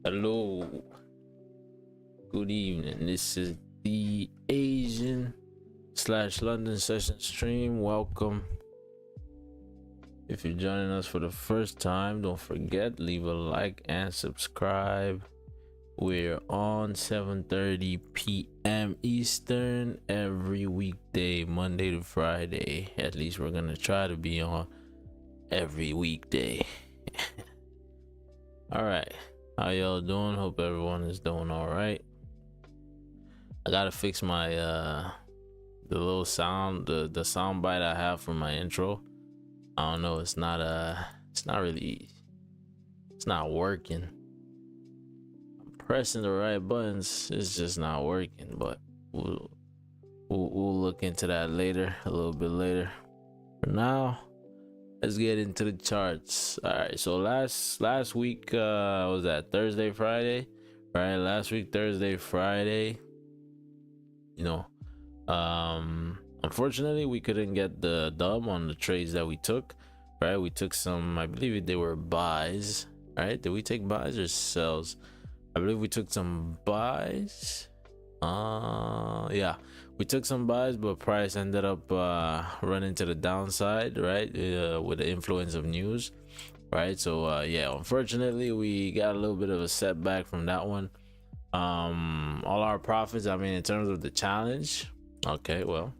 Hello, good evening. This is the Asian/London session stream. Welcome. If you're joining us for the first time, don't forget, leave a like and subscribe. We're on 7:30 p.m. Eastern every weekday, Monday to Friday. At least we're gonna try to be on every weekday. All right. How y'all doing? Hope everyone is doing all right. I gotta fix my the little sound, the sound bite I have for my intro. I don't know, it's not working. I'm pressing the right buttons, it's just not working, but we'll look into that later, a little bit later. For now, let's get into the charts. All right, so last week was that Thursday, Friday, right? Last week, Thursday, Friday, you know, unfortunately we couldn't get the dub on the trades that we took, right? We took some, I believe they were buys, right? Did we take buys or sells? I believe we took some buys. Yeah, we took some buys, but price ended up running to the downside, right? With the influence of news, right? So yeah, unfortunately we got a little bit of a setback from that one. All our profits, I mean, in terms of the challenge, okay, well,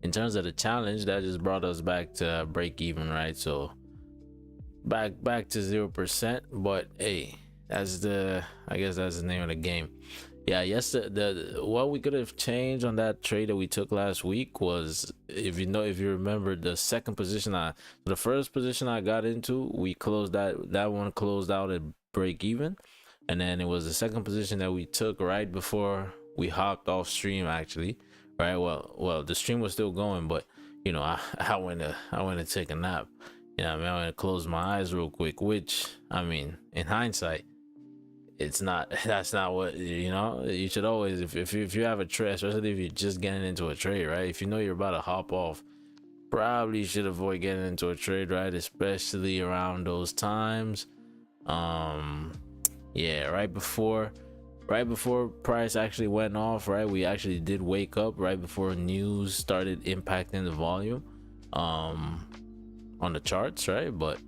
in terms of the challenge, that just brought us back to break even, right? So back to 0%, but hey, that's I guess that's the name of the game. Yeah, what we could have changed on that trade that we took last week was, if you remember, the second position the first position I got into, we closed that one closed out at break even, and then it was the second position that we took right before we hopped off stream, actually, right? Well, the stream was still going, but you know, I went to take a nap. You know, I mean, I went to close my eyes real quick, which, I mean, in hindsight, that's not what, you know. You should always, if you have a trade, especially if you're just getting into a trade, right? If you know you're about to hop off, probably should avoid getting into a trade, right? Especially around those times. Yeah, right before price actually went off, right? We actually did wake up right before news started impacting the volume on the charts, right? But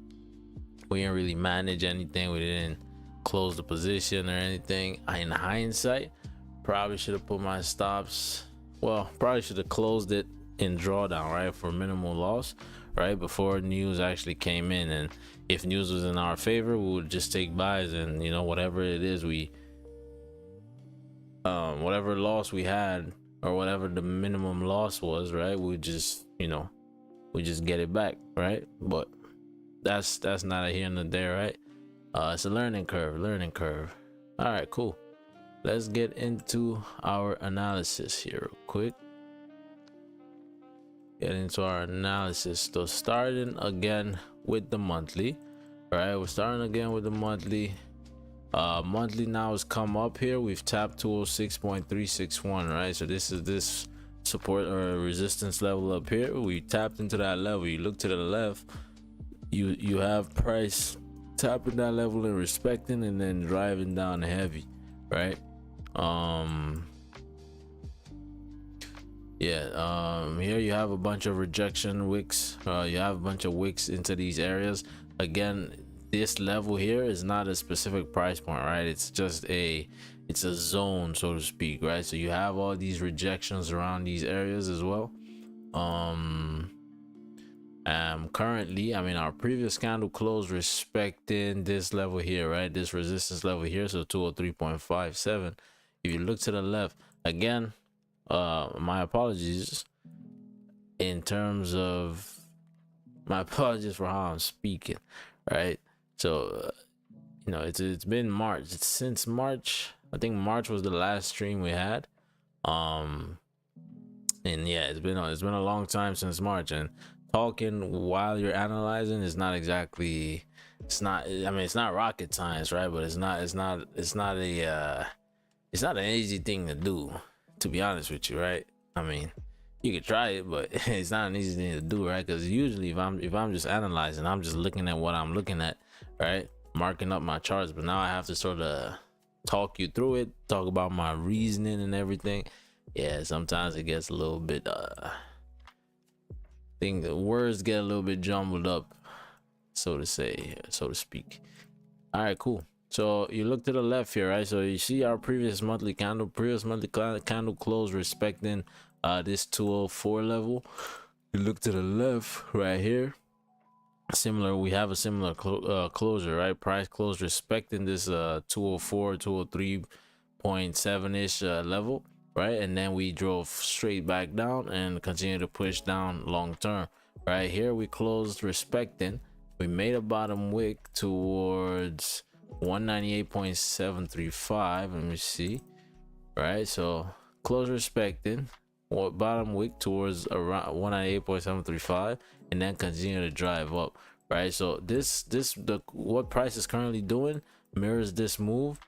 we didn't really manage anything. We didn't close the position or anything. In hindsight, probably should have put my stops, well, probably should have closed it in drawdown, right, for minimal loss, right, before news actually came in. And if news was in our favor, we would just take buys, and you know, whatever it is, whatever loss we had, or whatever the minimum loss was, right, we just, you know, we just get it back, right? But that's not a here nor there, right? It's a learning curve. All right, cool. Let's get into our analysis here real quick. Get into our analysis. So starting again with the monthly. All right, we're starting again with the monthly. Monthly now has come up here. We've tapped 206.361, right? So this is this support or resistance level up here. We tapped into that level. You look to the left, you have price tapping that level and respecting, and then driving down heavy, right? Here you have a bunch of rejection wicks. You have a bunch of wicks into these areas. Again, this level here is not a specific price point, right? It's just it's a zone, so to speak, right? So you have all these rejections around these areas as well. Currently, I mean, our previous candle closed respecting this level here, right? This resistance level here, so 203.57. If you look to the left, again, my apologies for how I'm speaking, right? So you know, it's been March. It's since March. I think March was the last stream we had. And yeah, it's been a long time since March, and talking while you're analyzing is not exactly, it's not rocket science, right? But it's not an easy thing to do, to be honest with you, right? I mean, you could try it, but it's not an easy thing to do, right? Because usually if I'm just analyzing, I'm just looking at what I'm looking at, right? marking up my charts, but now I have to sort of talk you through it, talk about my reasoning and everything. Yeah, sometimes it gets a little bit think the words get a little bit jumbled up, so to say, so to speak. All right, cool. So you look to the left here, right? So you see our previous monthly candle closed respecting this 204 level. You look to the left right here, similar, we have a similar closure, right? Price closed respecting this 204 203.7 ish level, right? And then we drove straight back down and continue to push down long term. Right here we closed respecting, we made a bottom wick towards 198.735. let me see, right? So close respecting, or bottom wick towards around 198.735, and then continue to drive up, right? So what price is currently doing mirrors this move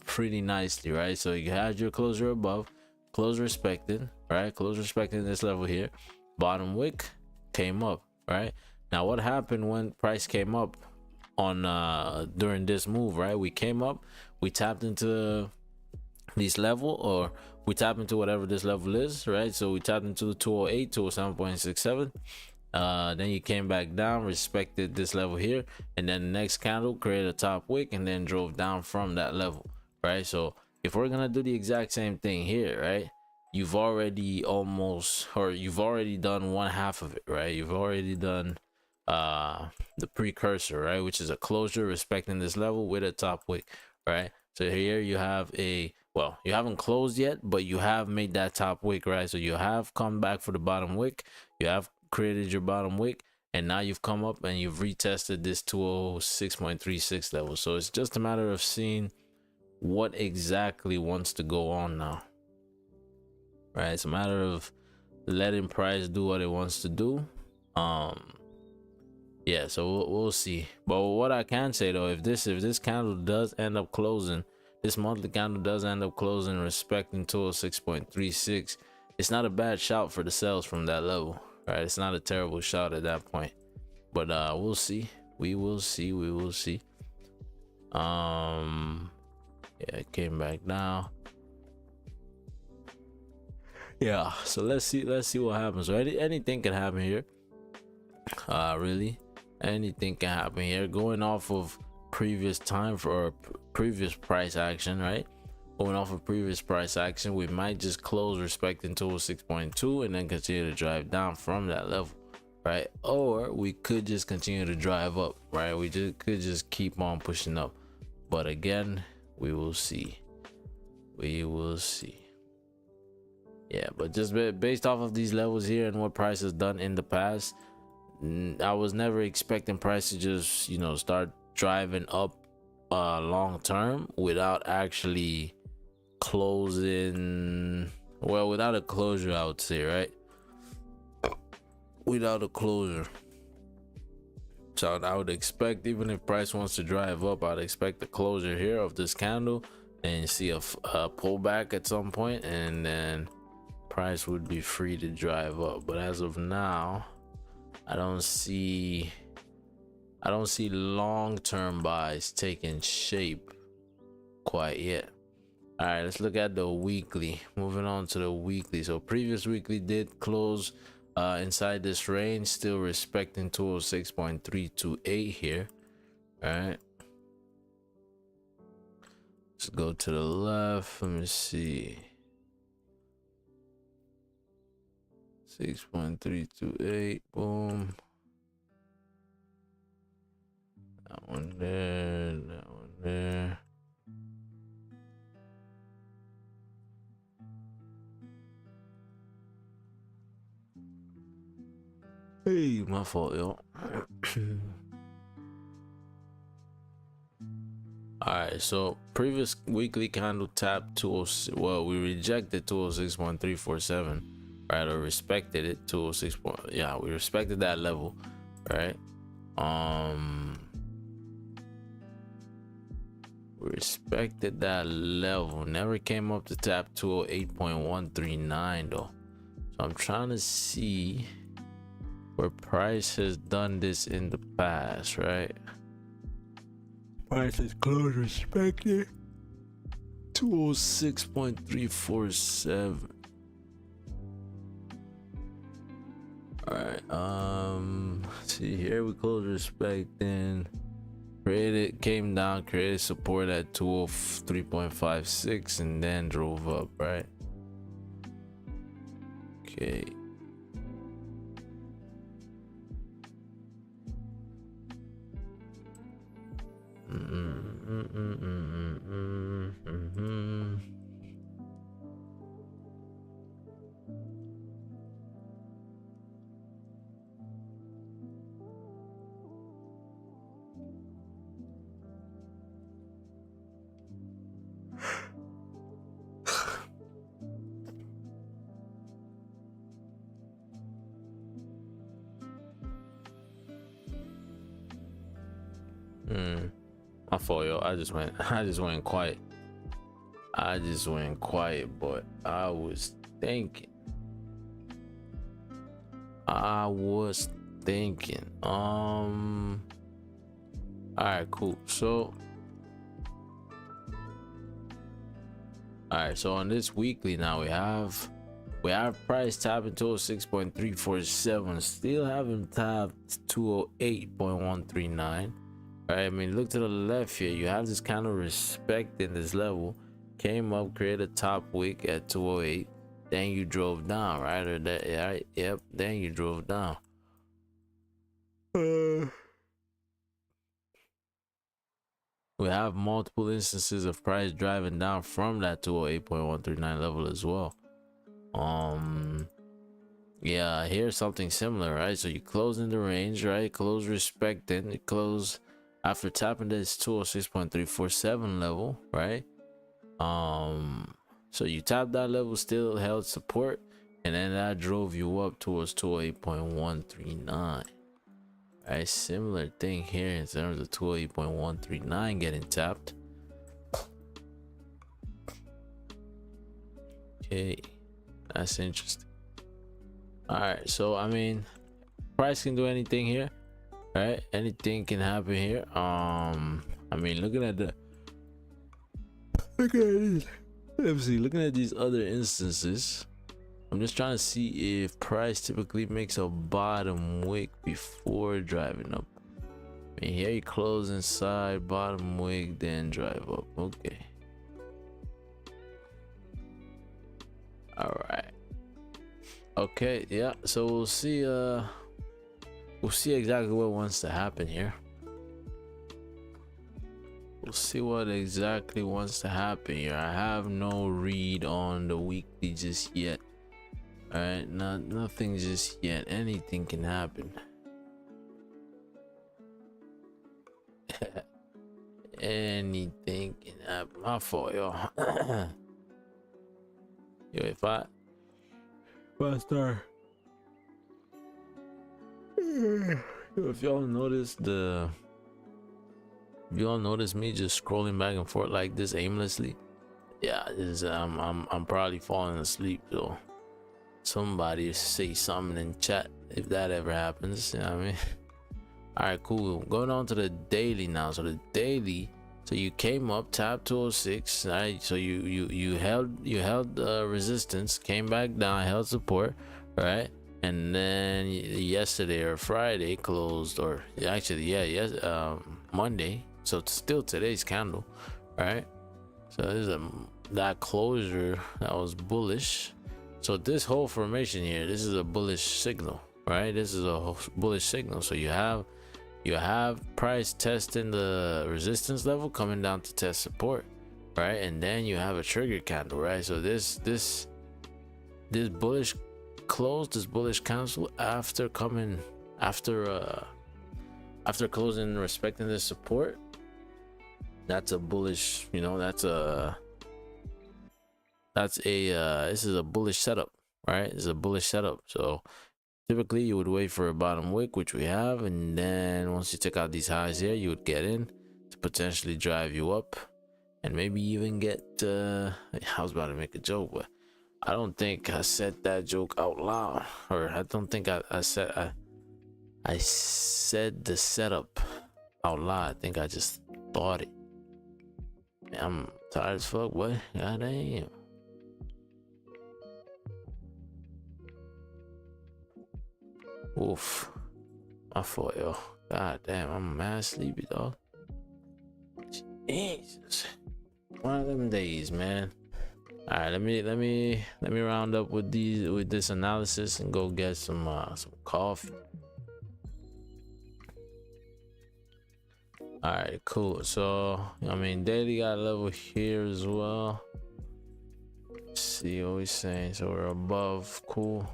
pretty nicely, right? So you had your closure above, close respected, right? Close respecting this level here, bottom wick came up, right? Now what happened when price came up on during this move, right? We came up, we tapped into this level, or we tap into whatever this level is, right? So we tapped into 208 207.67. Then you came back down, respected this level here, and then the next candle created a top wick and then drove down from that level, right? So if we're gonna do the exact same thing here, right, you've already done one half of it, right? You've already done the precursor, right, which is a closure respecting this level with a top wick, right? So here you have a, well, you haven't closed yet, but you have made that top wick, right? So you have come back for the bottom wick, you have created your bottom wick, and now you've come up and you've retested this 206.36 level. So it's just a matter of seeing what exactly wants to go on now, right? It's a matter of letting price do what it wants to do. Yeah, so we'll see. But what I can say though, if this candle does end up closing, this monthly candle does end up closing respecting 206.36, it's not a bad shout for the sales from that level, right? It's not a terrible shout at that point. But we'll see. We will see. Yeah, it came back now. Yeah, so let's see what happens, right? Anything can happen here. Really, anything can happen here, going off of previous time for previous price action, right? Going off of previous price action, we might just close respecting 206.2 and then continue to drive down from that level, right? Or we could just continue to drive up, right? We could just keep on pushing up. But again, we will see. Yeah, but just based off of these levels here and what price has done in the past, I was never expecting price to just, you know, start driving up long term without actually closing, well, without a closure, I would say, right? Without a closure. So I would expect, even if price wants to drive up, I'd expect the closure here of this candle and see a pullback at some point, and then price would be free to drive up. But as of now, I don't see long-term buys taking shape quite yet. All right, let's look at the weekly. Moving on to the weekly. So previous weekly did close inside this range, still respecting 206.328 here. All right, let's go to the left. Let me see. 6.328, boom. That one there, that one there. Hey, my fault, yo. Alright, so previous weekly candle tapped 206. Well, we rejected 206.347. Right, or respected it, 206. Yeah, we respected that level, right? We respected that level, never came up to tap 208.139 though. So I'm trying to see where price has done this in the past, right? Price is close respected. 206.347. All right. See here, we close respecting. Created, came down, created support at 203.56, and then drove up. Right. Okay. My fault, yo. I just went quiet. But I was thinking. All right, cool. So on this weekly now we have price tapping 206.347, still haven't tapped 208.139. Right, I mean, look to the left here. You have this kind of respect in this level. Came up, created a top wick at 208. Then you drove down, right? Or that, right? Yep. Then you drove down. We have multiple instances of price driving down from that 208.139 level as well. Yeah, here's something similar, right? So you close in the range, right? Close respecting. You close after tapping this 206.347 level, right? So you tapped that level, still held support, and then that drove you up towards 208.139. Right, similar thing here in terms of 208.139 getting tapped. Okay, that's interesting. All right, so I mean, price can do anything here. Right, anything can happen here. I mean, looking at these other instances, I'm just trying to see if price typically makes a bottom wick before driving up. I mean, here you close inside bottom wick, then drive up. Okay. All right. Okay. Yeah. So we'll see. We'll see exactly what wants to happen here. We'll see what exactly wants to happen here. I have no read on the weekly just yet. All right, nothing just yet. Anything can happen. Anything can happen. My fault, yo. Yo, if I start. If y'all notice me just scrolling back and forth like this aimlessly, yeah, I'm probably falling asleep. So somebody say something in chat if that ever happens. You know what I mean? All right, cool. Going on to the daily now. So the daily, so you came up, tapped 206, right? So you held resistance, came back down, held support, right? And then yesterday or Friday closed, or actually, yeah, Monday. So it's still today's candle, right? So there's that closure that was bullish. So this whole formation here, this is a bullish signal, right? This is a bullish signal. So you have price testing the resistance level, coming down to test support, right? And then you have a trigger candle, right? So this bullish close, this bullish cancel after closing and respecting this support, that's a bullish, you know, this is a bullish setup, right? This is a bullish setup. So typically you would wait for a bottom wick, which we have, and then once you take out these highs here, you would get in to potentially drive you up and maybe even get I was about to make a joke, but I don't think I said that joke out loud, or I don't think I said the setup out loud. I think I just thought it. Man, I'm tired as fuck. What? God damn. Oof. My fault, yo. God damn, I'm mad sleepy, dog. Jesus. One of them days, man. All right, let me round up with this analysis and go get some coffee. All right, cool. So I mean, daily got a level here as well. Let's see what we're saying. So we're above. Cool.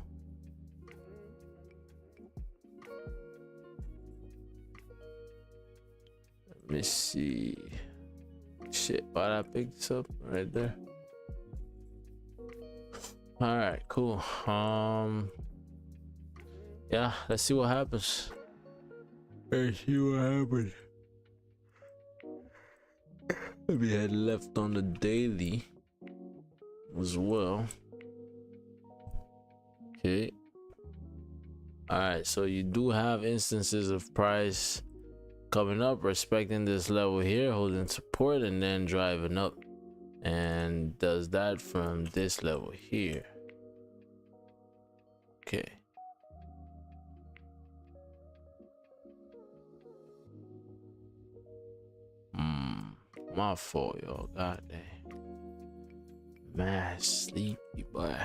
Let me see. Shit, why did I pick this up right there? All right, cool. Yeah, let's see what happens. Let's see what happens. We had left on the daily as well. Okay. All right, so you do have instances of price coming up, respecting this level here, holding support, and then driving up, and does that from this level here. Okay. My fault, y'all. God damn. Man, sleepy, boy.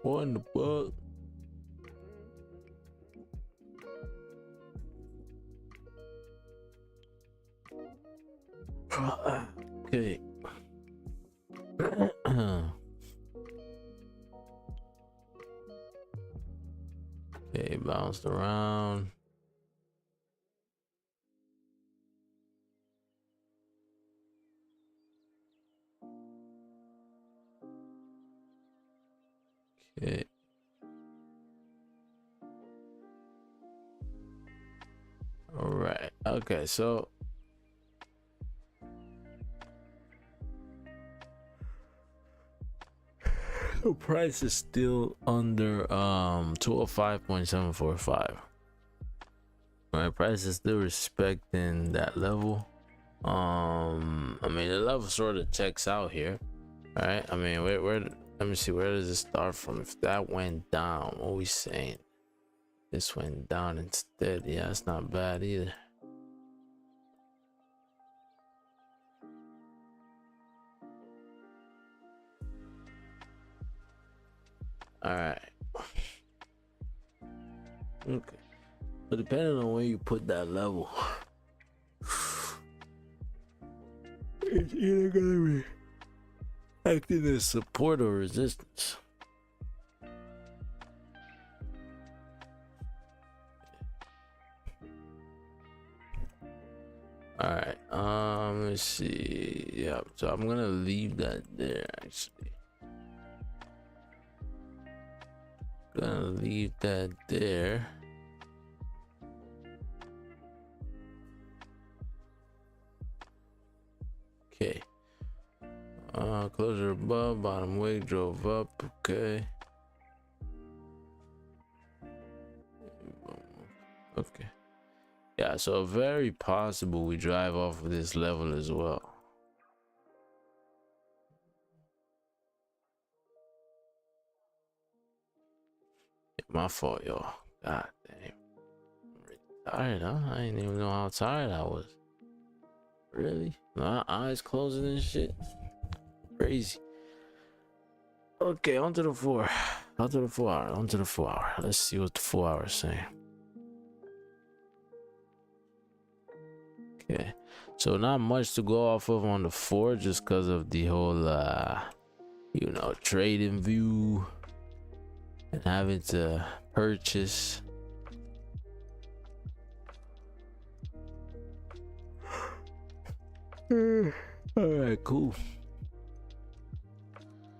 What in the fuck? Okay. Okay, bounced around. Okay. All right. Okay, so the price is still under 205.745. Right, price is still respecting that level. I mean, the level sort of checks out here, right? I mean, where let me see, where does it start from? If that went down, what are we saying? This went down instead. Yeah, it's not bad either. All right. Okay. But depending on where you put that level, it's either gonna be acting as support or resistance. All right. Let's see. Yeah. So I'm gonna leave that there. Actually, gonna leave that there. Okay. Closure above, bottom wick drove up. Okay. Okay. Yeah, so very possible we drive off of this level as well. My fault, y'all. God damn. I'm really tired, huh? I didn't even know how tired I was. Really? My eyes closing and shit. Crazy. Okay, onto the 4. Onto the 4 hour. Onto the 4 hour. Let's see what the 4 hour is saying. Okay. So not much to go off of on the 4 just because of the whole you know, trading view and having to purchase. All right, cool.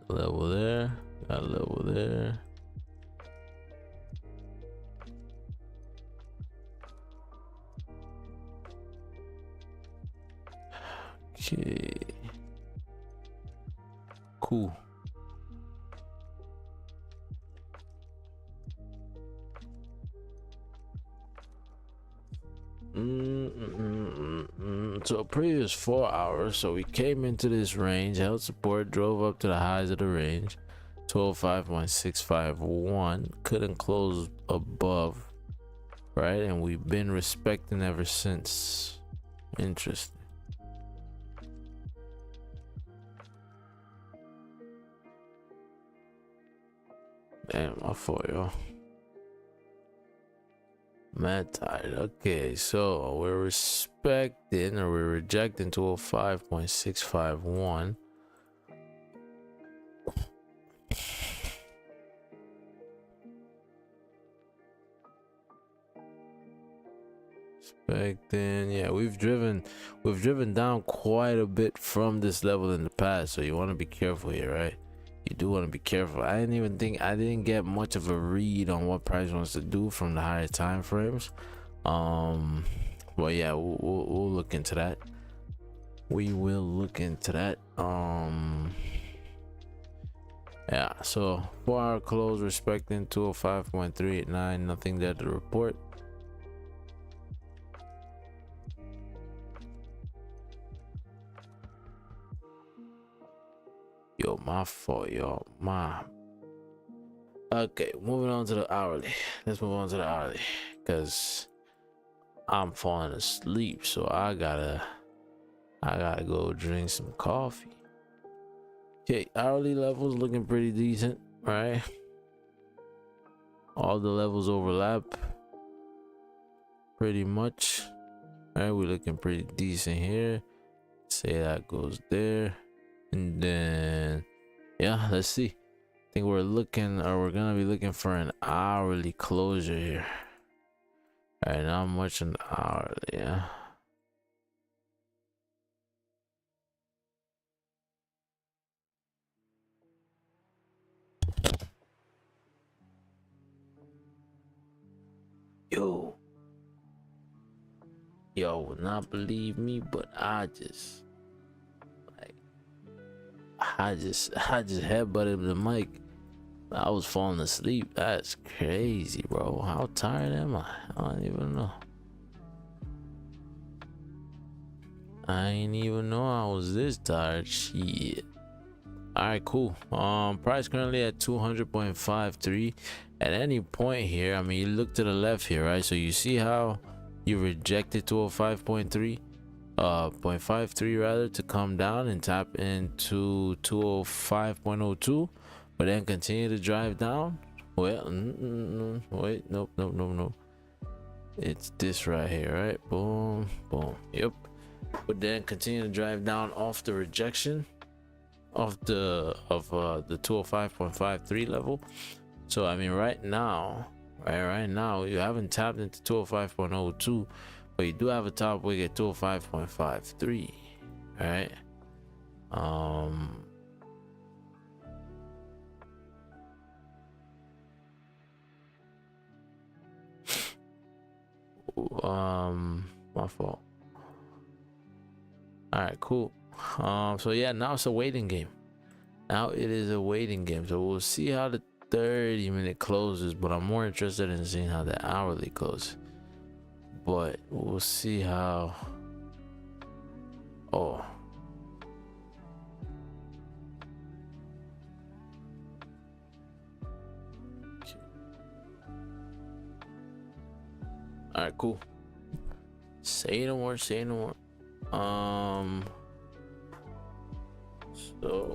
Level there, got a level there. Okay, cool. So previous 4 hours, so we came into this range, held support, drove up to the highs of the range, 12.651, couldn't close above, right? And we've been respecting ever since. Interesting. Damn, my fault, y'all. Mad tired. Okay, so we're respecting, or we're rejecting 205.651. Respecting, yeah, we've driven down quite a bit from this level in the past, so you want to be careful here, right? You do want to be careful. I didn't get much of a read on what price wants to do from the higher time frames. Well, yeah, we'll look into that. We will look into that. Yeah, so 4 hour close respecting 205.389, nothing there to report. Yo, my fault, y'all. Okay, moving on to the hourly. Let's move on to the hourly, because I'm falling asleep, so I gotta go drink some coffee. Okay, hourly levels looking pretty decent, right? All the levels overlap pretty much. All right, we're looking pretty decent here. Say that goes there. And then, yeah, let's see. I think we're gonna be looking for an hourly closure here. All right, not much an hourly, yeah. Yo would not believe me, but I just headbutted the mic. I was falling asleep. That's crazy, bro. How tired am I? I don't even know. I ain't even know I was this tired. Shit. All right, cool. Price currently at 200.53. At any point here, I mean, you look to the left here, right? So you see how you rejected 205.3, 0.53 rather, to come down and tap into 205.02, but then continue to drive down. Well, wait, nope. It's this right here, right? Boom, boom. Yep. But then continue to drive down off the rejection of the 205.53 level. So I mean, right now you haven't tapped into 205.02, but you do have a top wick at 205.53. All right. My fault. All right, cool. So yeah, now it's a waiting game. Now it is a waiting game. So we'll see how the 30-minute closes, but I'm more interested in seeing how the hourly closes. But we'll see how. Oh. All right, cool. Say no more. So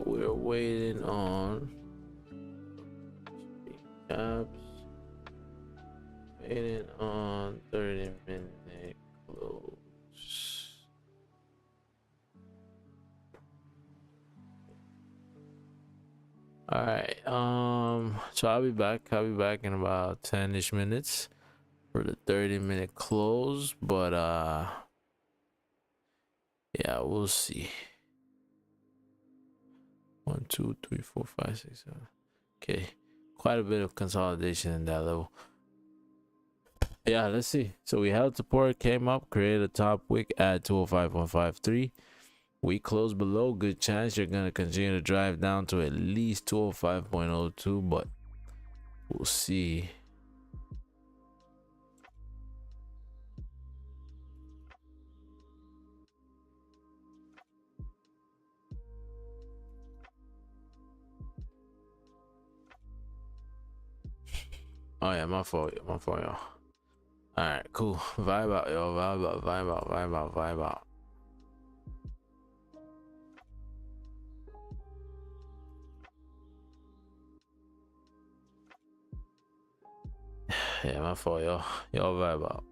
we're waiting on caps. Waiting on 30-minute close. All right. So I'll be back in about 10-ish minutes for the 30-minute close, but yeah, we'll see. 1, 2, 3, 4, 5, 6, 7. Okay, quite a bit of consolidation in that level. Yeah, let's see. So we held support, came up, created a top wick at 205.53. We closed below. Good chance you're gonna continue to drive down to at least 205.02, but we'll see. Oh yeah, my fault, y'all. All right, cool. Vibe out, y'all. Vibe out, vibe out, vibe out, vibe out. Yeah, my fault, y'all. Y'all vibe out.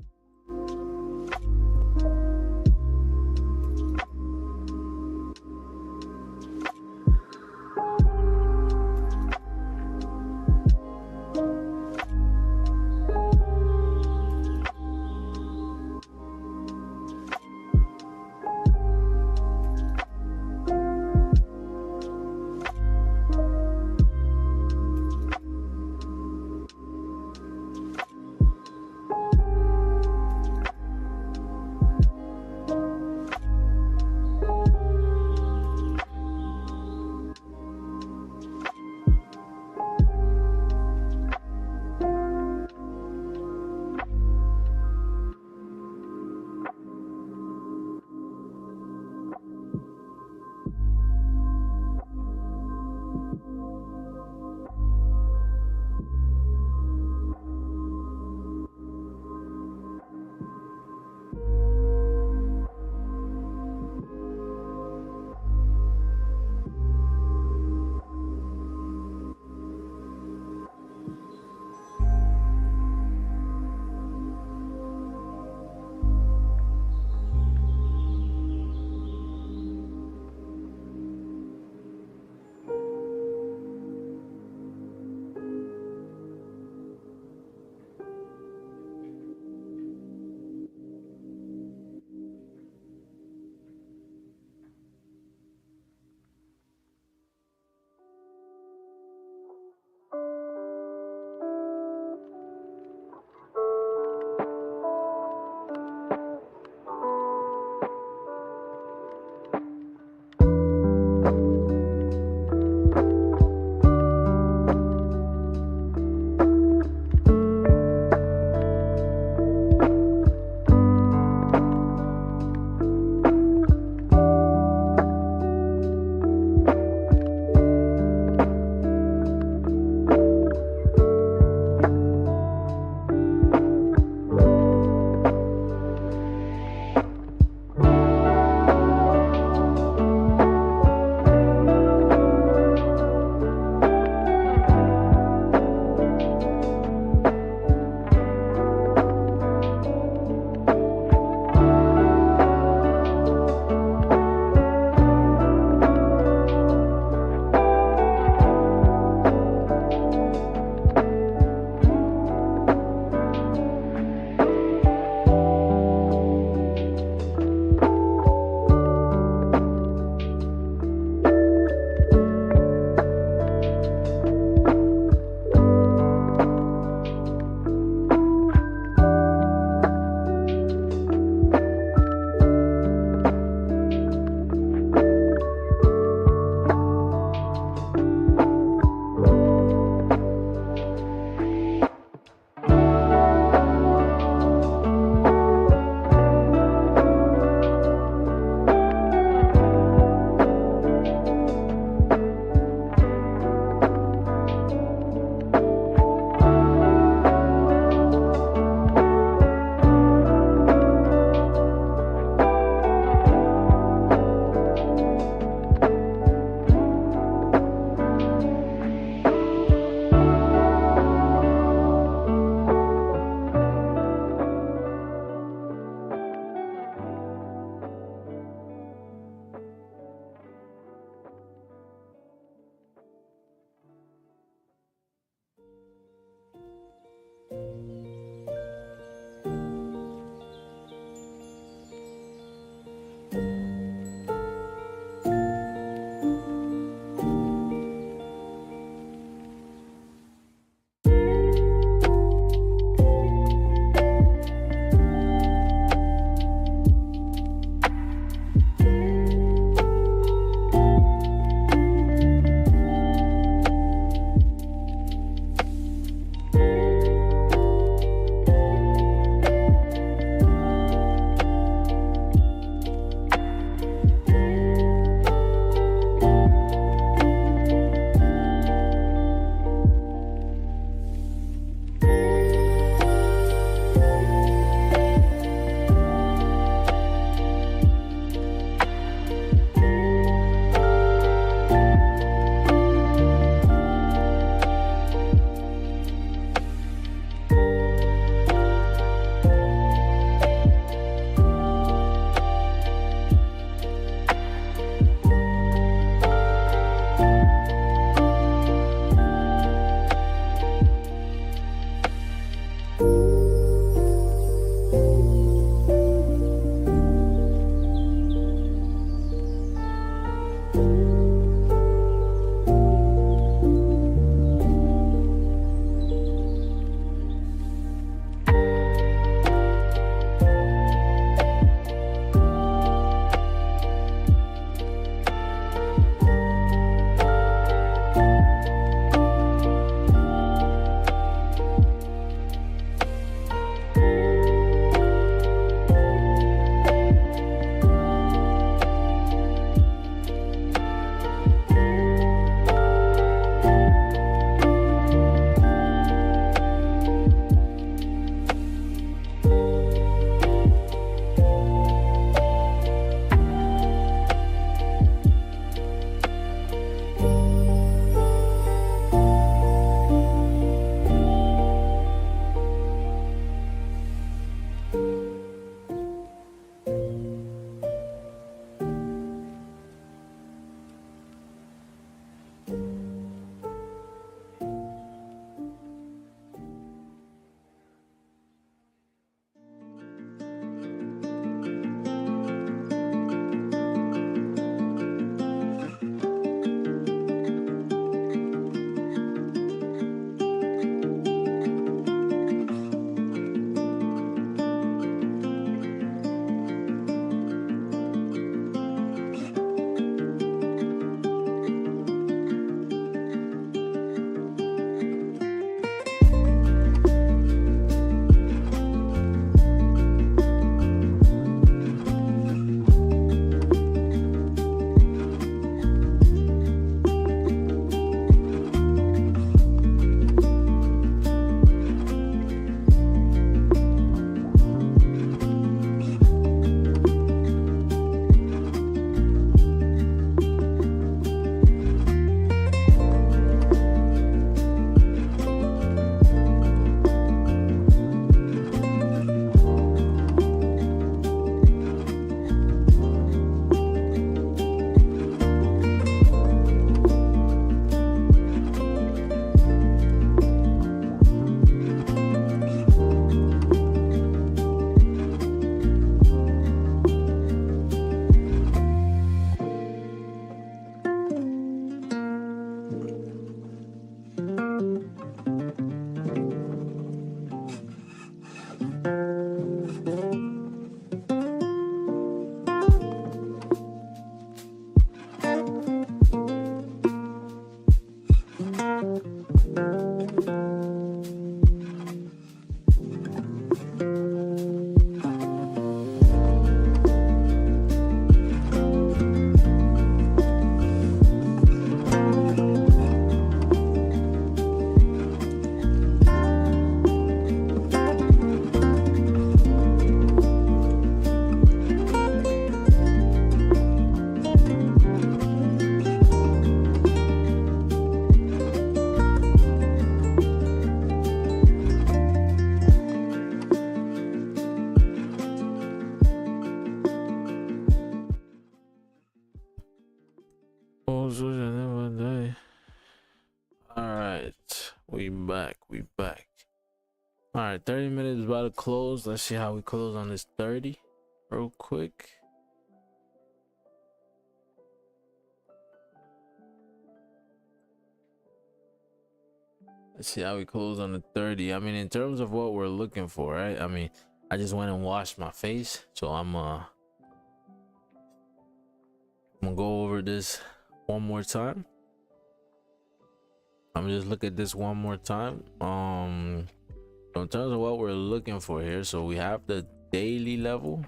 back. All right, 30 minutes about to close. Let's see how we close on this 30 real quick. Let's see how we close on the 30. I mean, in terms of what we're looking for, right? I mean, I just went and washed my face, so I'm gonna go over this one more time. I'm gonna just look at this one more time. So in terms of what we're looking for here, so we have the daily level.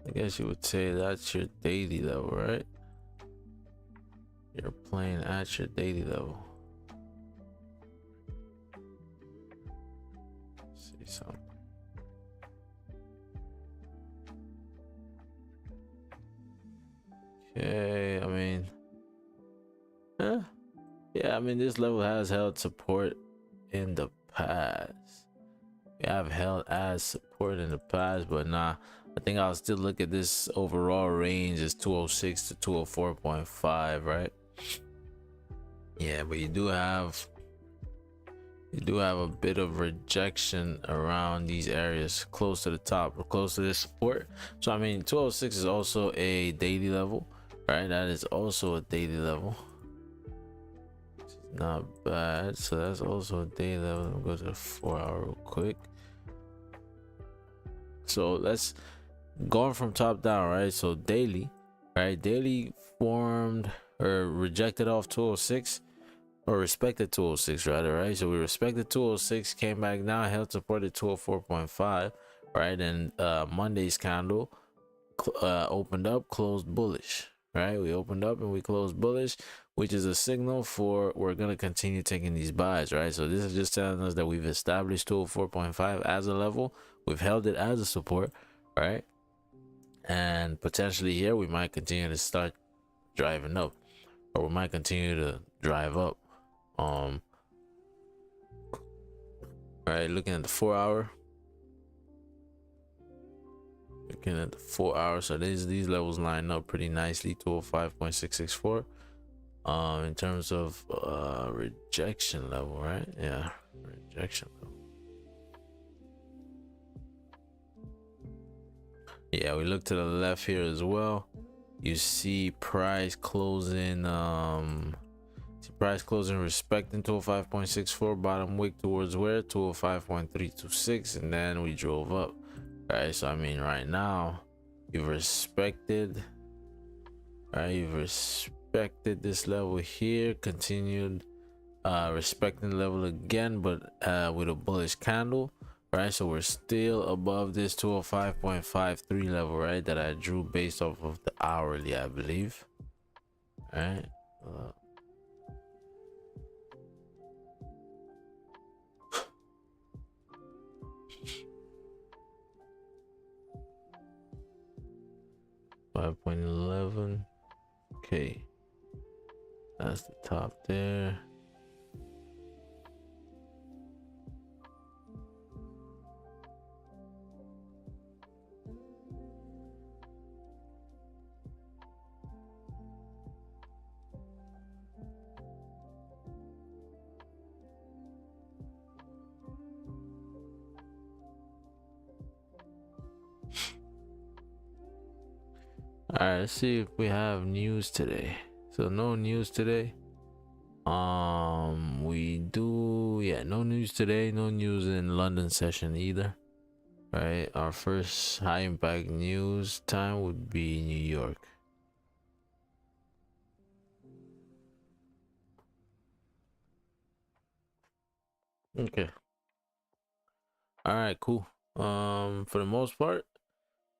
I guess you would say that's your daily level, right? You're playing at your daily level. Let's see something. Okay, I mean, yeah, I mean, this level has held support in the past. We have held as support in the past, but nah, I think I'll still look at this overall range as 206 to 204.5, right? Yeah, but you do have a bit of rejection around these areas close to the top or close to this support. So I mean, 206 is also a daily level, right? That is also a daily level. It's not bad. So that's also a daily level. Let me go to the 4 hour real quick. So let's go from top down, right? So daily, right? Daily formed or rejected off 206 or respected 206 rather, right? So we respected 206, came back down, held support at 204.5, right? And Monday's candle opened up, closed bullish, right? We opened up and we closed bullish, which is a signal for we're gonna continue taking these buys, right? So this is just telling us that we've established 204.5 as a level, we've held it as a support, right? And potentially here we might continue to start driving up, or we might continue to drive up. Right, looking at the 4 hour, so these levels line up pretty nicely. 205.664 in terms of rejection level, right? Yeah, rejection level. Yeah, we look to the left here as well. You see price closing respecting 205.64, bottom wick towards where 205.326, and then we drove up. All right, so I mean right now you've respected, right? You've respected this level here, continued respecting the level again, but with a bullish candle, right? So we're still above this 205.53 level, right, that I drew based off of the hourly, I believe. All right, 5.11. Okay, that's the top there. All right, let's see if we have news today. So no news today. We do, yeah, no news today. No news in London session either. Right, our first high impact news time would be New York. Okay. All right, cool. For the most part,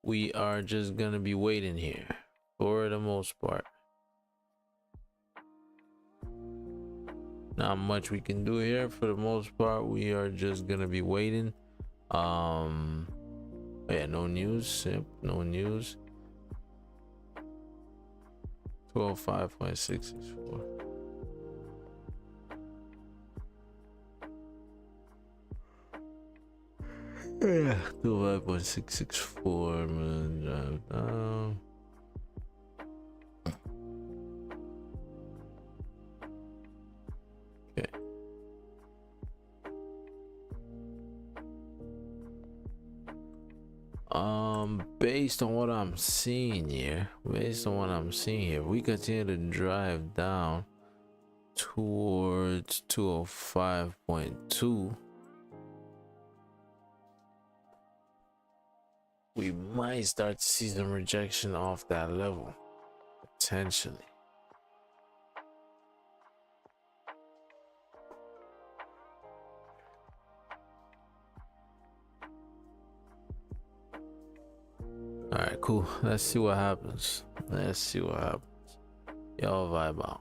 we are just gonna be waiting here for the most part. Not much we can do here. For the most part, we are just gonna be waiting. Yeah, no news. Yep, no news. 205.664. Yeah, 205.664. Drive down. Based on what I'm seeing here, we continue to drive down towards 205.2. We might start to see some rejection off that level, potentially. All right, cool. Let's see what happens. Y'all vibe out.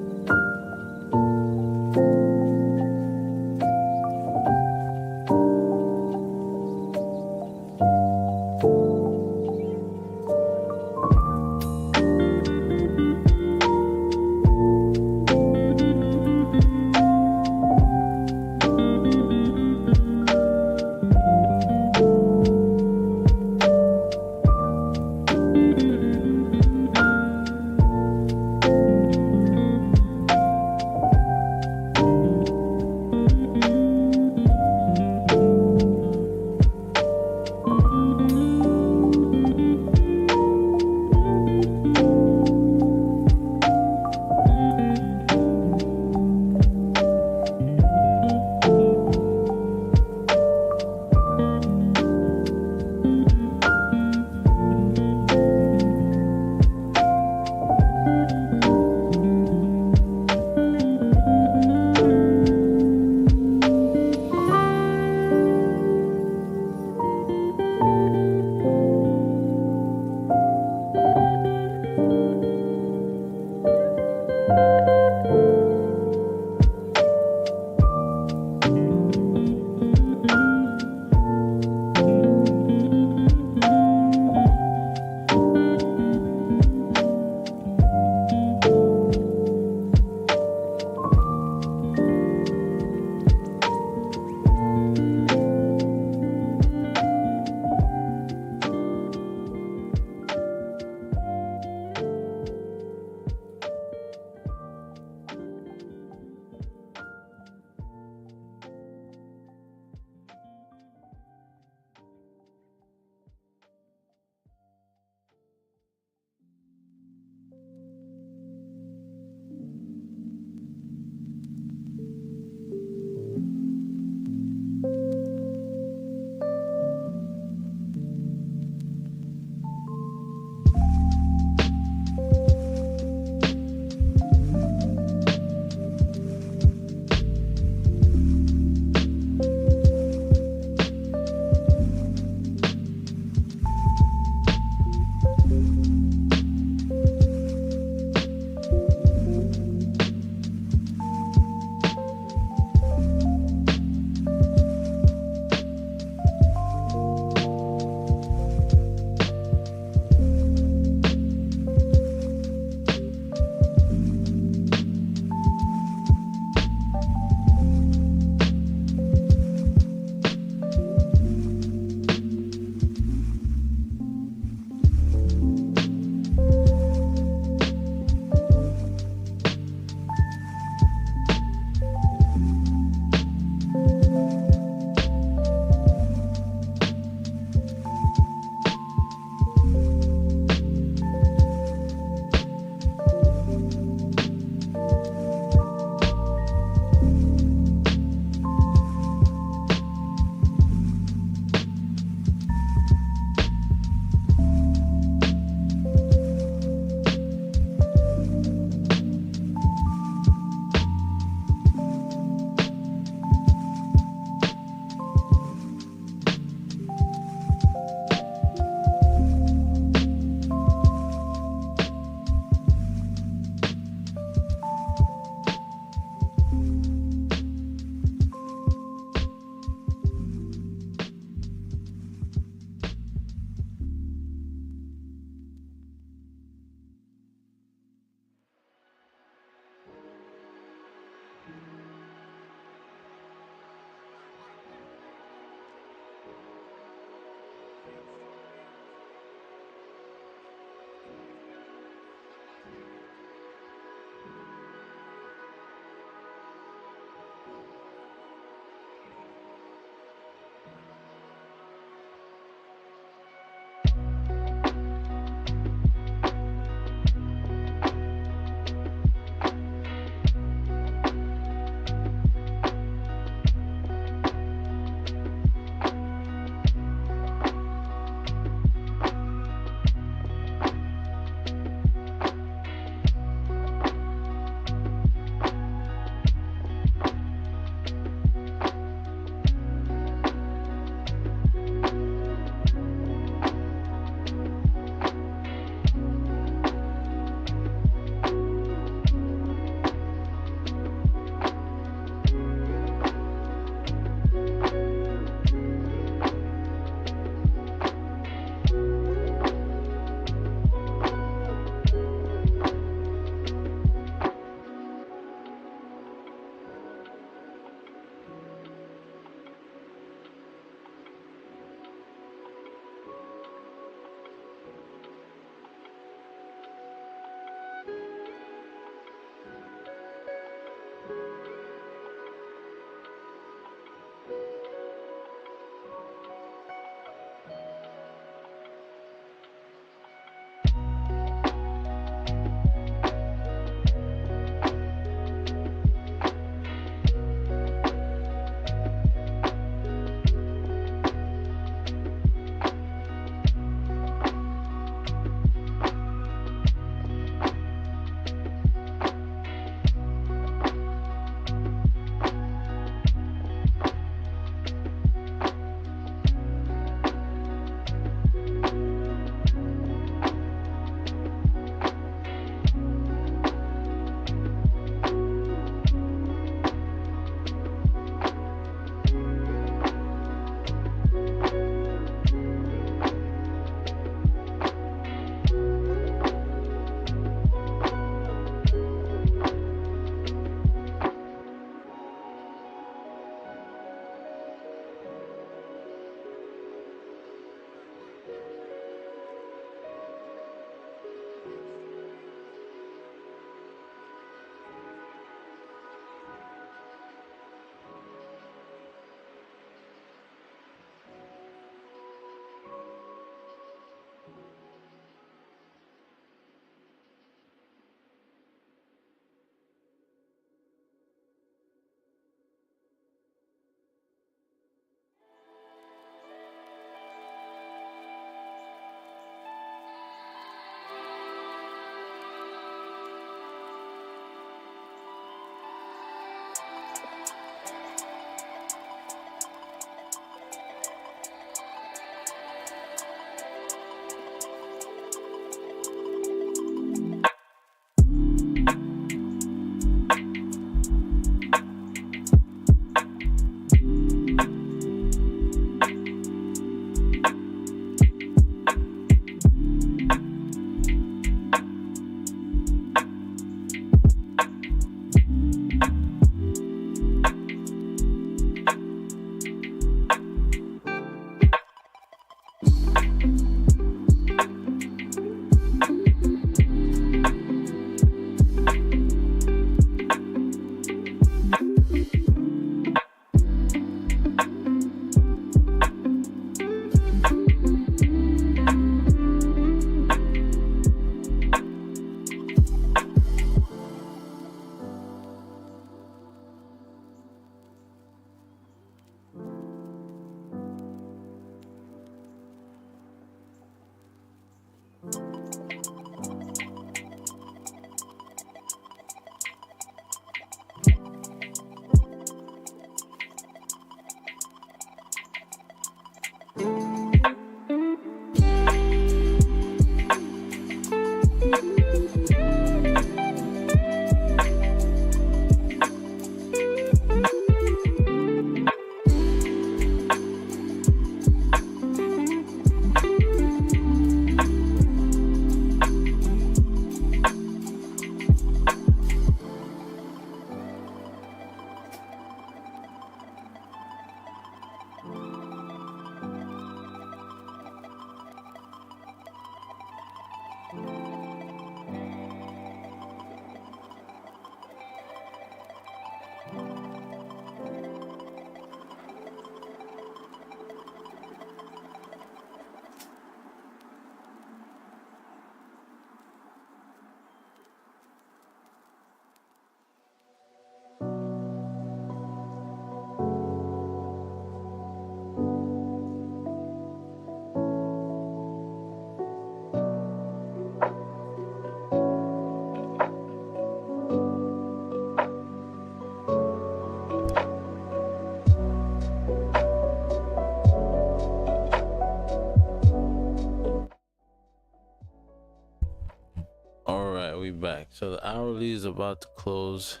All right, we back. So the hourly is about to close.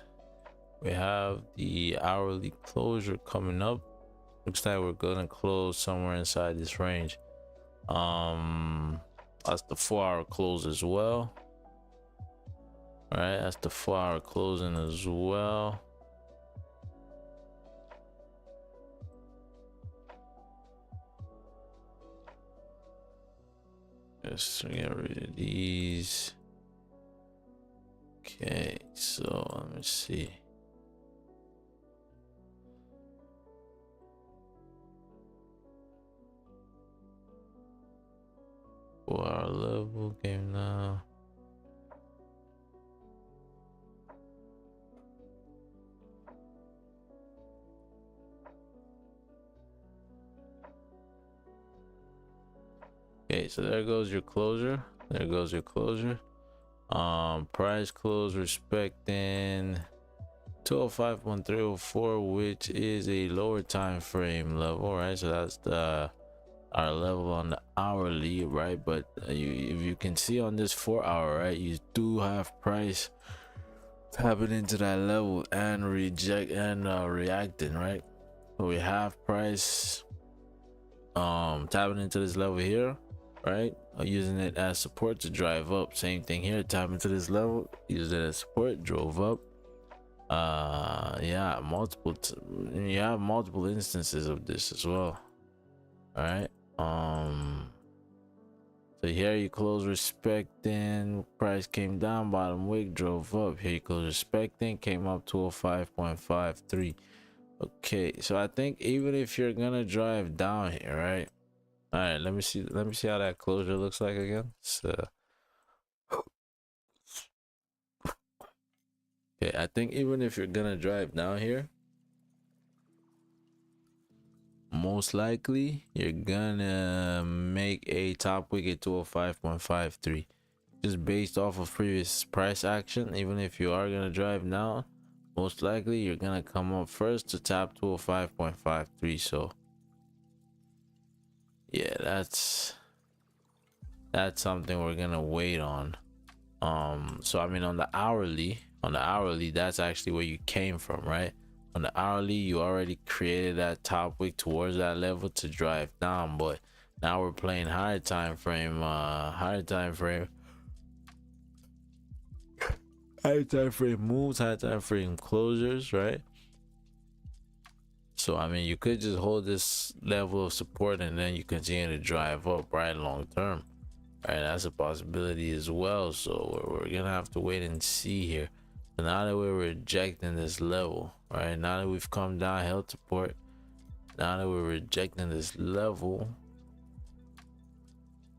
We have the hourly closure coming up. Looks like we're gonna close somewhere inside this range. That's the 4-hour close as well. All right, that's the 4-hour closing as well. Just get rid of these. Okay, so let me see. Our level game now. Okay, so there goes your closure. There goes your closure. Price close respecting 205.304, which is a lower time frame level, right? So that's the our level on the hourly, right? But if you can see on this 4-hour, right, you do have price tapping into that level and reacting, right? So we have price tapping into this level here, right? Using it as support to drive up. Same thing here, tap into this level, use it as support, drove up. Yeah, you have multiple instances of this as well. All right. So here you close respecting, price came down, bottom wick drove up. Here you close respecting, came up to 05.53. Okay, so I think even if you're gonna drive down here, right? All right, let me see how that closure looks like again. So okay, I think even if you're gonna drive down here, most likely you're gonna make a top wick at 205.53, just based off of previous price action. Even if you are gonna drive down, most likely you're gonna come up first to tap 205.53. So yeah, that's something we're gonna wait on. So I mean, on the hourly, that's actually where you came from, right? On the hourly, you already created that top wick towards that level to drive down, but now we're playing higher time frame moves, higher time frame closures, right? So I mean, you could just hold this level of support and then you continue to drive up, right, long term. Right, that's a possibility as well. So we're gonna have to wait and see here. So now that we're rejecting this level, right, now that we've come down, held support, now that we're rejecting this level,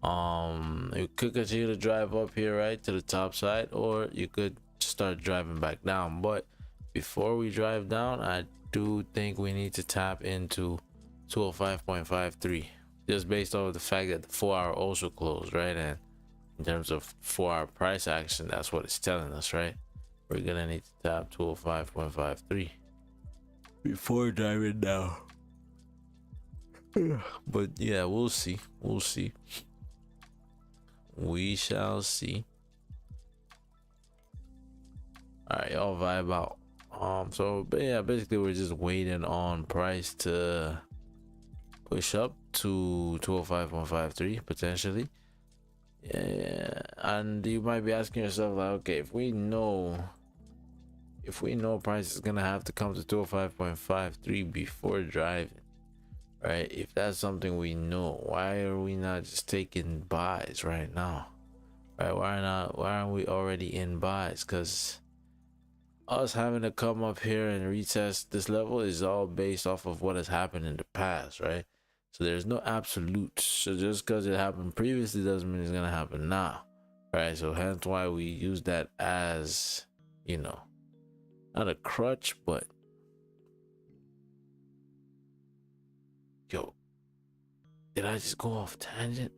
you could continue to drive up here, right, to the top side, or you could start driving back down. But before we drive down, I do think we need to tap into 205.53, just based off the fact that the 4-hour also closed, right? And in terms of 4-hour price action, that's what it's telling us, right? We're gonna need to tap 205.53 before driving down. But yeah, we'll see. We shall see. All right, y'all vibe out. So but yeah, basically we're just waiting on price to push up to 205.53 potentially. Yeah, and you might be asking yourself like, okay, if we know price is gonna have to come to 205.53 before driving, right? If that's something we know, why are we not just taking buys right now, right? Why aren't we already in buys? Because us having to come up here and retest this level is all based off of what has happened in the past, right? So there's no absolute. So just because it happened previously doesn't mean it's gonna happen now, right? So hence why we use that as, you know, not a crutch, but yo, did I just go off tangent?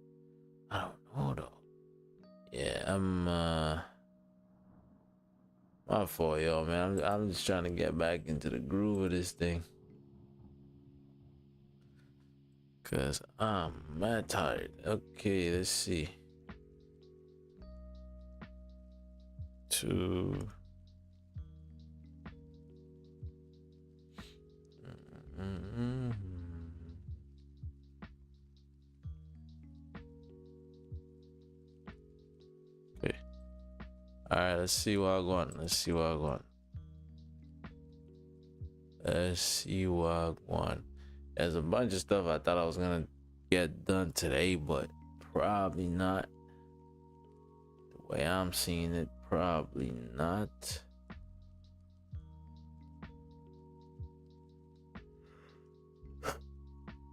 I don't know though. Yeah, my fault, yo, man. I'm just trying to get back into the groove of this thing. Cause I'm mad tired. Okay, let's see. 2. Okay. All right. Let's see what I want. Let's see what I want. Let's see what I want. There's a bunch of stuff I thought I was gonna get done today, but probably not. The way I'm seeing it, probably not.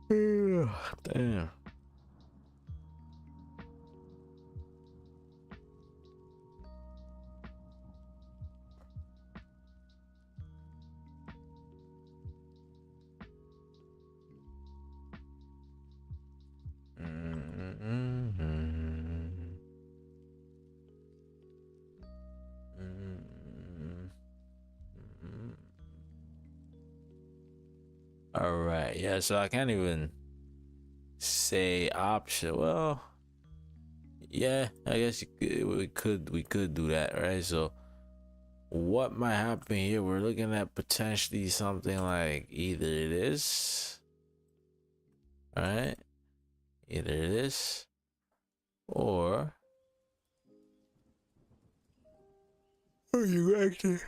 Damn. All right, yeah, so I can't even say option. Well, yeah, I guess we could do that, right? So what might happen here, we're looking at potentially something like either this, right? Either this or you actually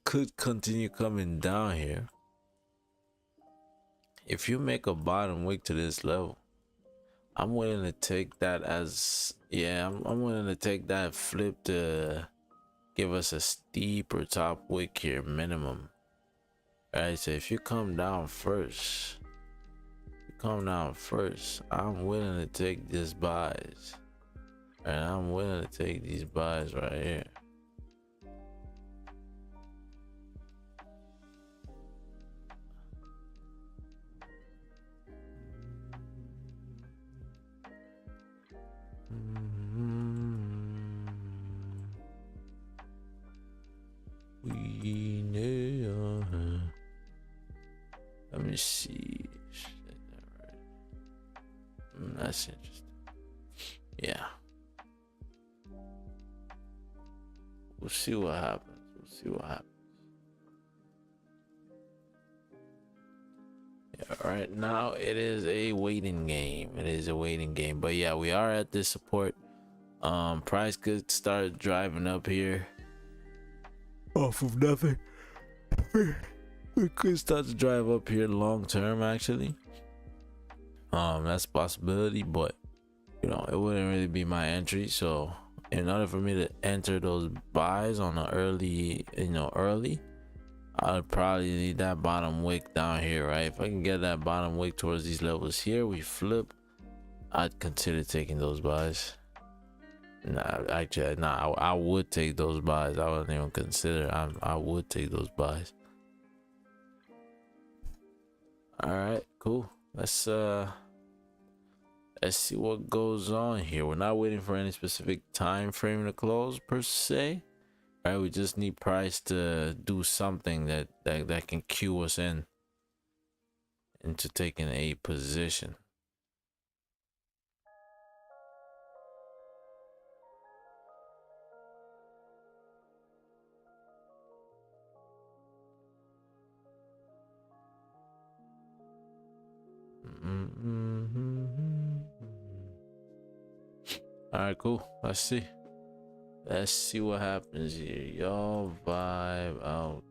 could continue coming down here. If you make a bottom wick to this level, I'm willing to take that as, yeah, I'm willing to take that flip to give us a steeper top wick here minimum. All right, so if you come down first, I'm willing to take this buys, and I'm willing to take these buys right here. We know. Let me see. That's interesting. Yeah. We'll see what happens. Yeah, right now it is a waiting game. But yeah, we are at this support. Price could start driving up here off of nothing. We could start to drive up here long term actually. That's a possibility, but you know, it wouldn't really be my entry. So in order for me to enter those buys on an early, I'd probably need that bottom wick down here, right? If I can get that bottom wick towards these levels here, we flip, I'd consider taking those buys. I would take those buys. I wouldn't even consider. I would take those buys. All right, cool. Let's see what goes on here. We're not waiting for any specific time frame to close per se. All right, we just need price to do something that can cue us in into taking a position. All right, cool. Let's see what happens here. Y'all vibe out.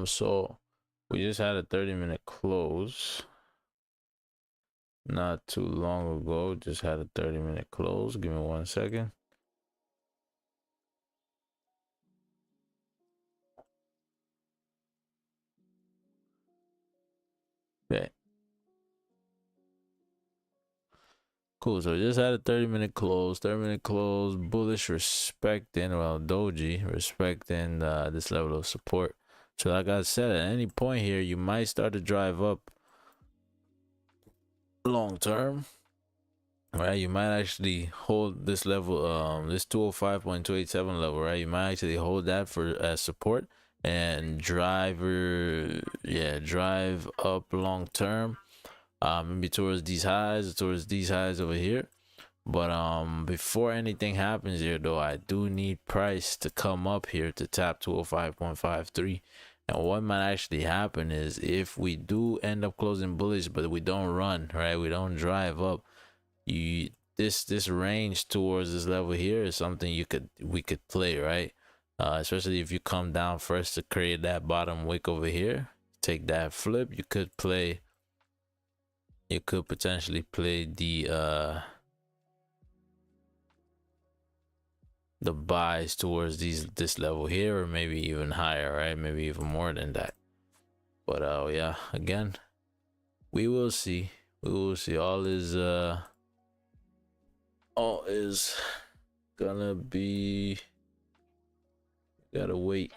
So we just had a 30-minute close not too long ago. Just had a 30-minute close. Give me 1 second. Okay. Cool. So we just had a 30-minute close. 30-minute close. Bullish respecting, well, doji respecting this level of support. So like I said, at any point here, you might start to drive up long term. Right, you might actually hold this level, this 205.287 level, right? You might actually hold that for as support and drive up long term, maybe towards these highs over here. But before anything happens here, though, I do need price to come up here to tap 205.53. And what might actually happen is if we do end up closing bullish, but we don't run, right? We don't drive up. This range towards this level here is something we could play, right? Especially if you come down first to create that bottom wick over here, take that flip. You could potentially play the buys towards this level here, or maybe even higher, right? Maybe even more than that. But yeah, again, we will see. All is gonna be, gotta wait.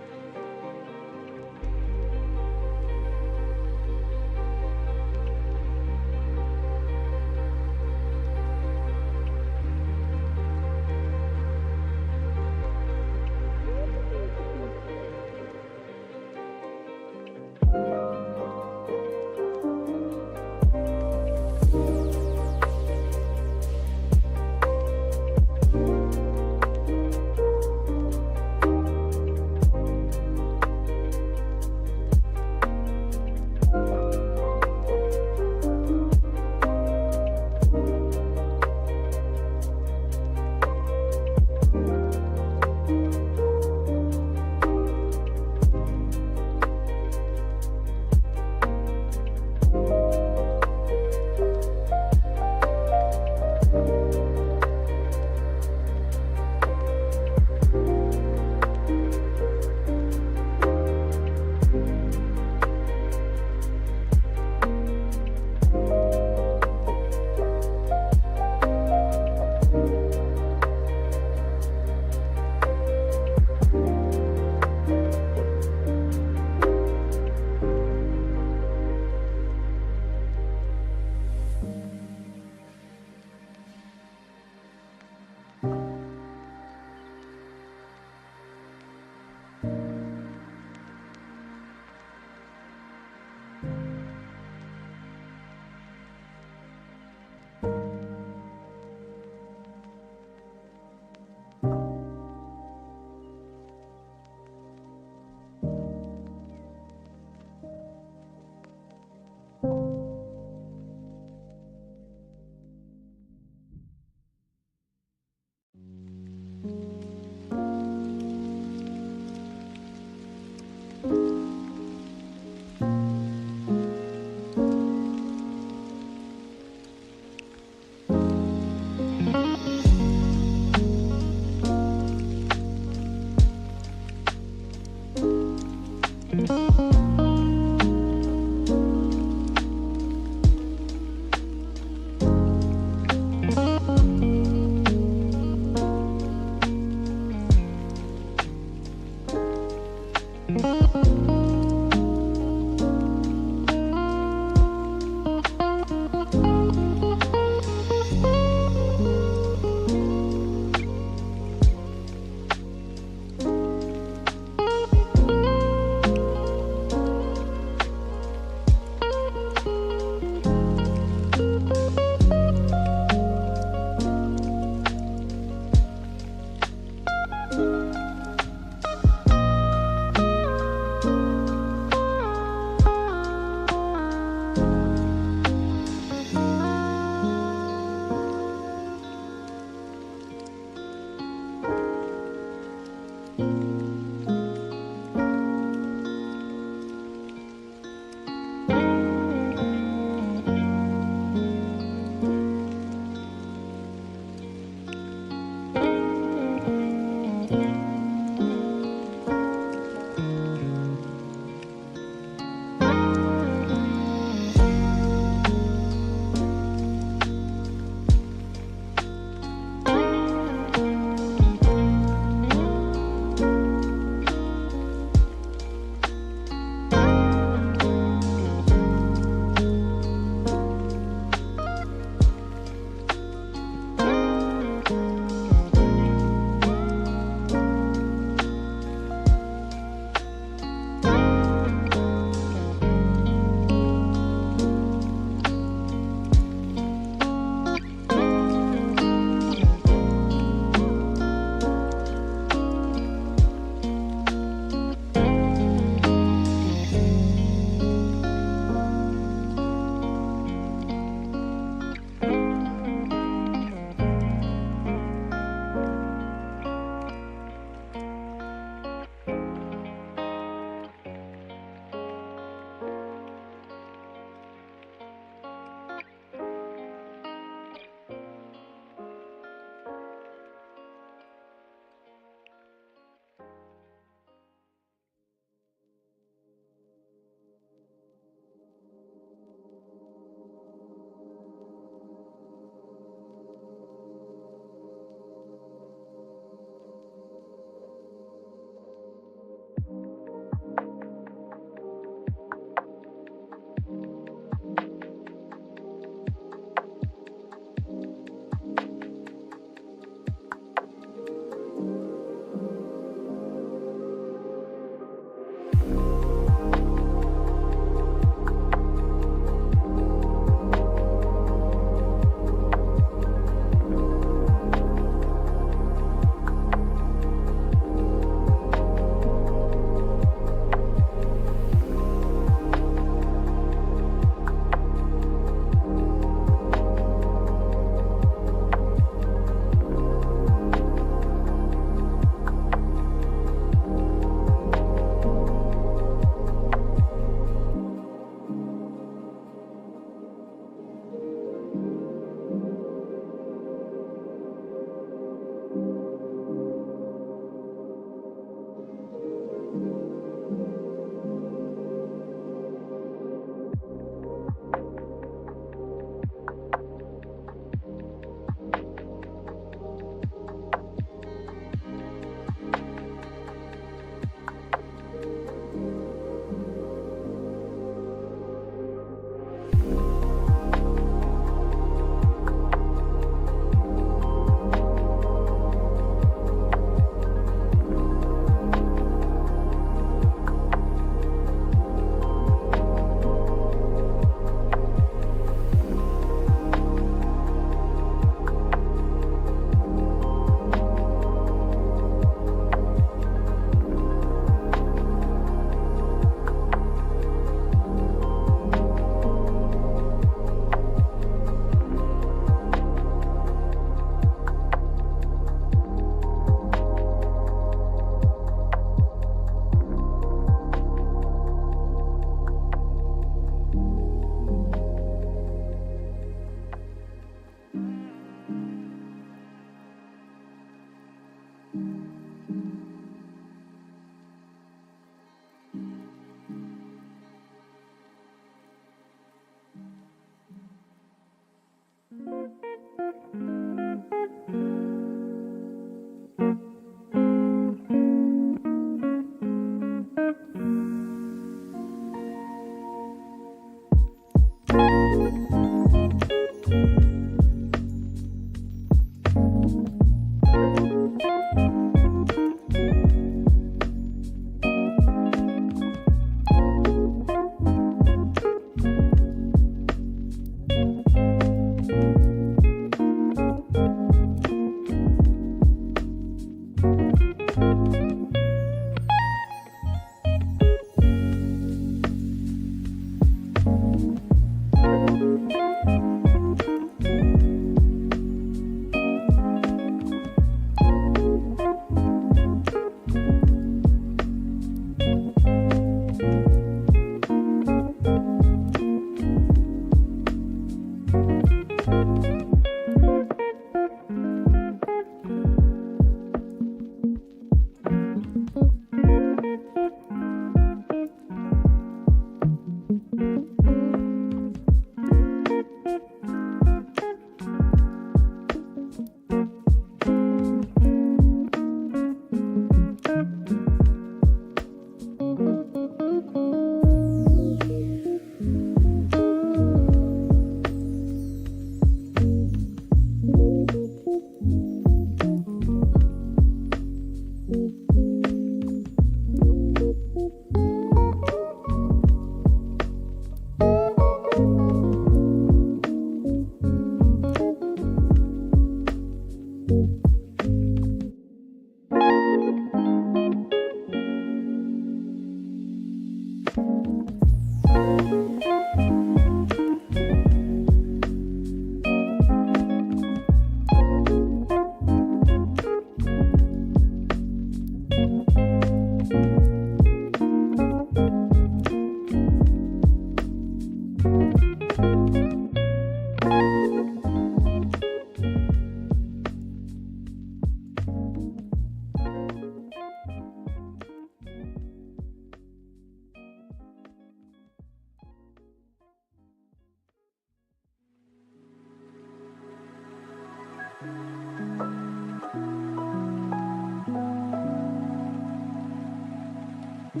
All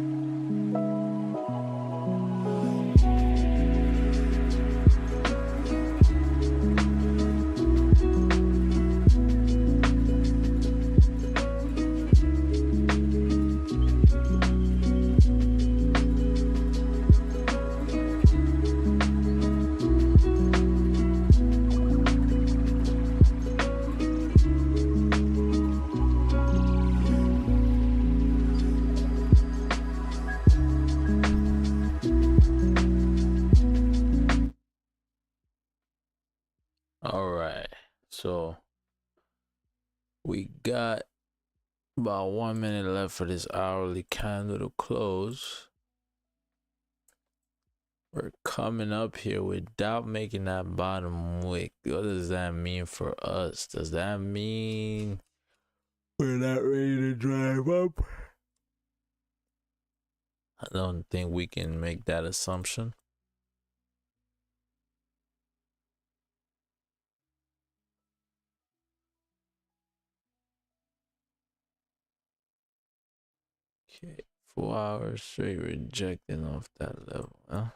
right, so we got about 1 minute left for this hourly candle to close. We're coming up here without making that bottom wick. What does that mean for us? Does that mean we're not ready to drive up? I don't think we can make that assumption. Okay, 4 hours straight rejecting off that level, huh?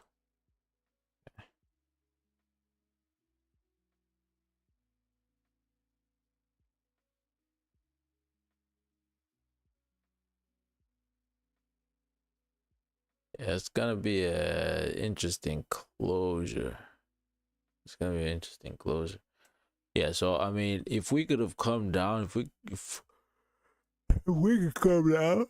Yeah, it's gonna be a interesting closure. It's gonna be an interesting closure. Yeah, so I mean, if we could have come down, if we could come down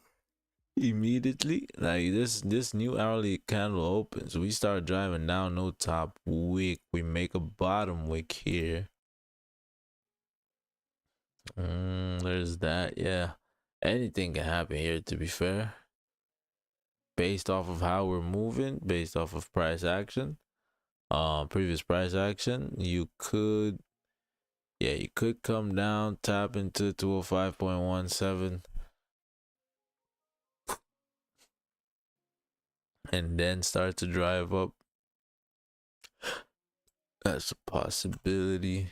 immediately, like this new hourly candle opens, we start driving down, no top wick, we make a bottom wick here. There's that. Yeah, anything can happen here, to be fair, based off of how we're moving, based off of price action, previous price action. You could, yeah, you could come down, tap into 205.17, and then start to drive up. That's a possibility.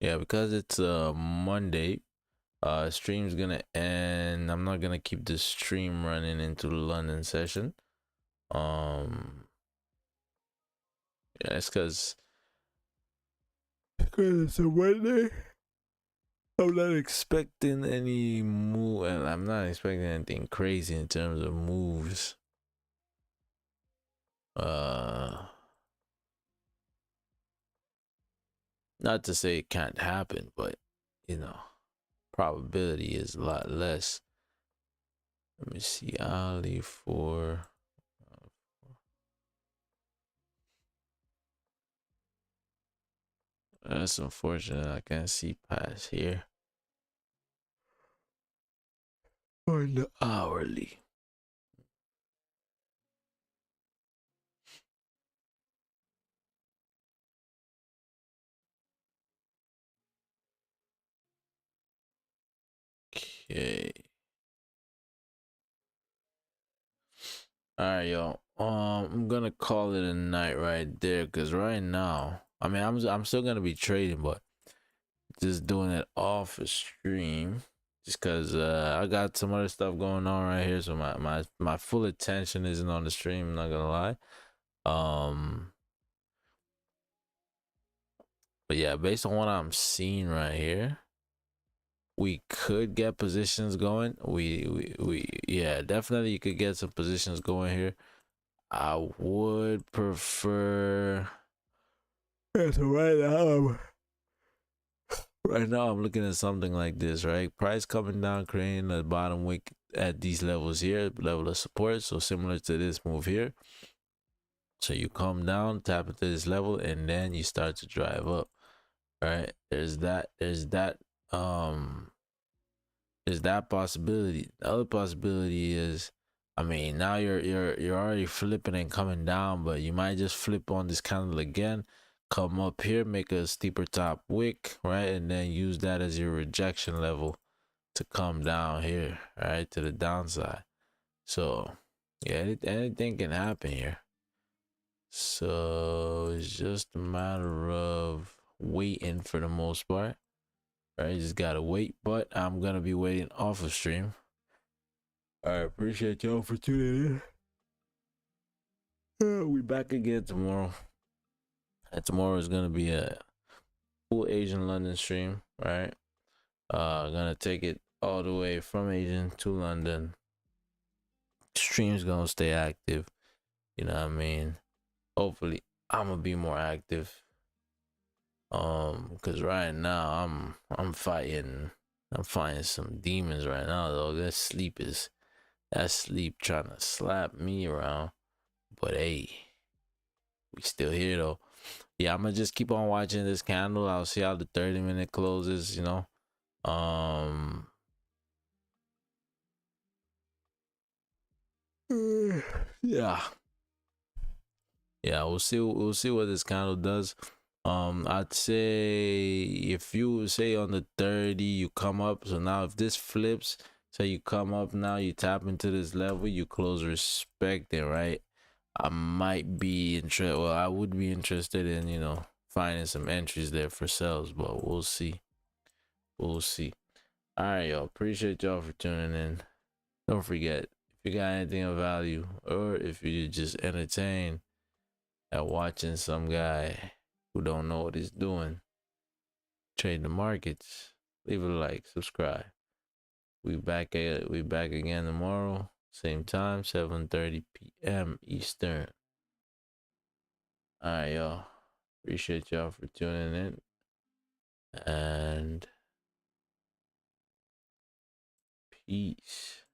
Yeah, because it's Monday, stream's gonna end. I'm not gonna keep the stream running into the London session. Yeah, it's because it's a Monday. I'm not expecting any move, and I'm not expecting anything crazy in terms of moves. Not to say it can't happen, but you know, probability is a lot less. Let me see, Ali for that's unfortunate. I can't see past here on the hourly. Okay. All right, yo. I'm gonna call it a night right there, cause right now, I mean, I'm still gonna be trading, but just doing it off a stream, just cause I got some other stuff going on right here, so my full attention isn't on the stream. I'm not gonna lie. But yeah, based on what I'm seeing right here, we could get positions going. We yeah, definitely you could get some positions going here. I would prefer, yeah, so right now I'm looking at something like this, right? Price coming down, creating a bottom wick at these levels here, level of support. So similar to this move here. So you come down, tap into this level, and then you start to drive up. Right? There's that possibility. The other possibility is, I mean, now you're already flipping and coming down, but you might just flip on this candle again, come up here, make a steeper top wick, right, and then use that as your rejection level to come down here, right, to the downside. So yeah, anything can happen here. So it's just a matter of waiting for the most part, right? Just gotta wait, but I'm gonna be waiting off of stream. I appreciate y'all for tuning in. We back again tomorrow. And tomorrow is gonna be a full Asian London stream, right? Gonna take it all the way from Asian to London. Stream's gonna stay active, you know what I mean? Hopefully I'm gonna be more active. Because right now I'm fighting some demons right now, though. That sleep trying to slap me around. But hey, we still here though. Yeah, I'm gonna just keep on watching this candle. I'll see how the 30-minute closes, you know. Yeah, we'll see what this candle does. I'd say if you say on the 30 you come up, so now if this flips, so you come up, now you tap into this level, you close respecting, right? I might be interested, well, I would be interested in, you know, finding some entries there for sales, but we'll see. All right, y'all, appreciate y'all for tuning in. Don't forget, if you got anything of value, or if you just entertain at watching some guy who don't know what he's doing trade the markets, leave a like, subscribe. We back again tomorrow, same time, 7:30 p.m. Eastern. All right, y'all, appreciate y'all for tuning in, and peace.